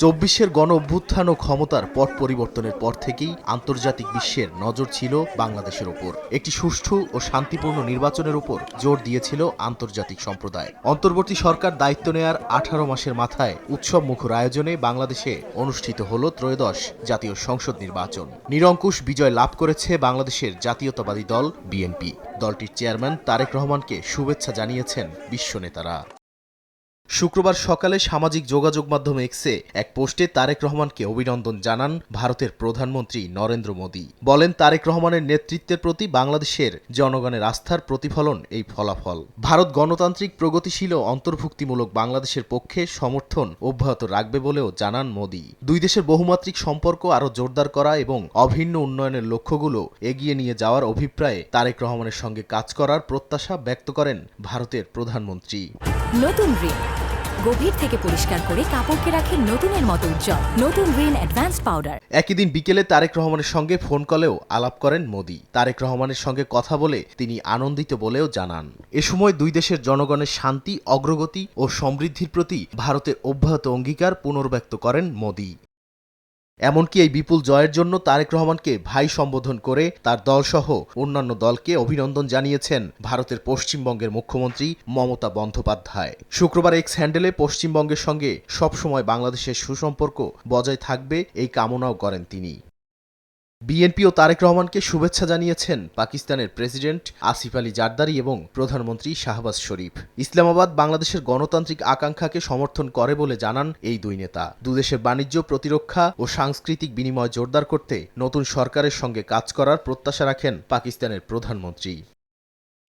চব্বিশের গণ অভ্যুত্থান ও ক্ষমতার পট পরিবর্তনের পর থেকেই আন্তর্জাতিক বিশ্বের নজর ছিল বাংলাদেশের ওপর। একটি সুষ্ঠু ও শান্তিপূর্ণ নির্বাচনের উপর জোর দিয়েছিল আন্তর্জাতিক সম্প্রদায়। অন্তর্বর্তী সরকার দায়িত্ব নেয়ার 18 মাসের মাথায় উৎসব মুখর আয়োজনে বাংলাদেশে অনুষ্ঠিত হল ত্রয়োদশ জাতীয় সংসদ নির্বাচন। নিরঙ্কুশ বিজয় লাভ করেছে বাংলাদেশের জাতীয়তাবাদী দল বিএনপি। দলটির চেয়ারম্যান তারেক রহমানকে শুভেচ্ছা জানিয়েছেন বিশ্ব নেতারা। শুক্রবার সকালে সামাজিক যোগাযোগ মাধ্যম এক্সে এক পোস্টে তারেক রহমানকে অভিনন্দন জানান ভারতের প্রধানমন্ত্রী নরেন্দ্র মোদী। বলেন, তারেক রহমানের নেতৃত্বের প্রতি বাংলাদেশের জনগণের আস্থার প্রতিফলন এই ফলাফল। ভারত গণতান্ত্রিক প্রগতিশীল ও অন্তর্ভুক্তিমূলক বাংলাদেশের পক্ষে সমর্থন অব্যাহত রাখবে বলেও জানান মোদী। দুই দেশের বহুমাত্রিক সম্পর্ক আরও জোরদার করা এবং অভিন্ন উন্নয়নের লক্ষ্যগুলো এগিয়ে নিয়ে যাওয়ার অভিপ্রায়ে তারেক রহমানের সঙ্গে কাজ করার প্রত্যাশা ব্যক্ত করেন ভারতের প্রধানমন্ত্রী। নতুন রিন গভীর থেকে পরিষ্কার করে কাপড়কে রাখে নতুনের মতো উজ্জ্বল। নতুন রিন অ্যাডভান্সড পাউডার। একই দিন বিকেলে তারেক রহমানের সঙ্গে ফোন কলেও আলাপ করেন মোদী। তারেক রহমানের সঙ্গে কথা বলে তিনি আনন্দিত বলেও জানান। এ সময় দুই দেশের জনগণের শান্তি, অগ্রগতি ও সমৃদ্ধির প্রতি ভারতের অব্যাহত অঙ্গীকার পুনর্ব্যক্ত করেন মোদী। এমনকি এই বিপুল জয়ের জন্য তারেক রহমানকে ভাই সম্বোধন করে তার দলসহ অন্যান্য দলকে অভিনন্দন জানিয়েছেন ভারতের পশ্চিমবঙ্গের মুখ্যমন্ত্রী মমতা বন্দ্যোপাধ্যায়। শুক্রবার এক্স হ্যান্ডেলে পশ্চিমবঙ্গের সঙ্গে সবসময় বাংলাদেশের সুসম্পর্ক বজায় থাকবে এই কামনাও করেন তিনি। বিএনপি ও তারেক রহমানকে শুভেচ্ছা জানিয়েছেন পাকিস্তানের প্রেসিডেন্ট আসিফ আলী জারদারি এবং প্রধানমন্ত্রী শাহবাজ শরীফ। ইসলামাবাদ বাংলাদেশের গণতান্ত্রিক আকাঙ্ক্ষাকে সমর্থন করে বলে জানান এই দুই নেতা। দুদেশের বাণিজ্য, প্রতিরক্ষা ও সাংস্কৃতিক বিনিময় জোরদার করতে নতুন সরকারের সঙ্গে কাজ করার প্রত্যাশা রাখেন পাকিস্তানের প্রধানমন্ত্রী।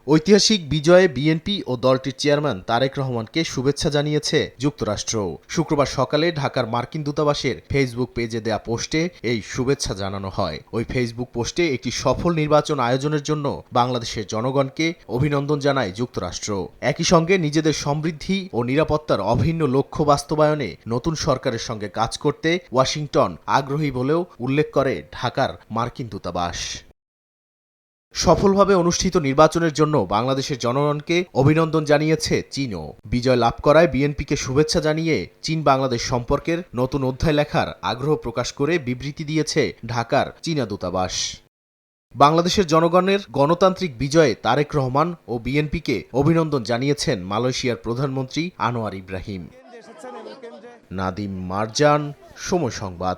ঐতিহাসিক বিজয়ে বিএনপি ও দলটির চেয়ারম্যান তারেক রহমানকে শুভেচ্ছা জানিয়েছে যুক্তরাষ্ট্র। শুক্রবার সকালে ঢাকার মার্কিন দূতাবাসের ফেসবুক পেজে দেয়া পোস্টে এই শুভেচ্ছা জানানো হয়। ওই ফেসবুক পোস্টে একটি সফল নির্বাচন আয়োজনের জন্য বাংলাদেশের জনগণকে অভিনন্দন জানায় যুক্তরাষ্ট্র। একই সঙ্গে নিজেদের সমৃদ্ধি ও নিরাপত্তার অভিন্ন লক্ষ্য বাস্তবায়নে নতুন সরকারের সঙ্গে কাজ করতে ওয়াশিংটন আগ্রহী বলেও উল্লেখ করে ঢাকার মার্কিন দূতাবাস। সফলভাবে অনুষ্ঠিত নির্বাচনের জন্য বাংলাদেশের জনগণকে অভিনন্দন জানিয়েছে চীনও। বিজয় লাভ করায় বিএনপিকে শুভেচ্ছা জানিয়ে চীন বাংলাদেশ সম্পর্কের নতুন অধ্যায় লেখার আগ্রহ প্রকাশ করে বিবৃতি দিয়েছে ঢাকার চীনা দূতাবাস। বাংলাদেশের জনগণের গণতান্ত্রিক বিজয়ে তারেক রহমান ও বিএনপিকে অভিনন্দন জানিয়েছেন মালয়েশিয়ার প্রধানমন্ত্রী আনোয়ার ইব্রাহিম। নাদিম মারজান, সময় সংবাদ।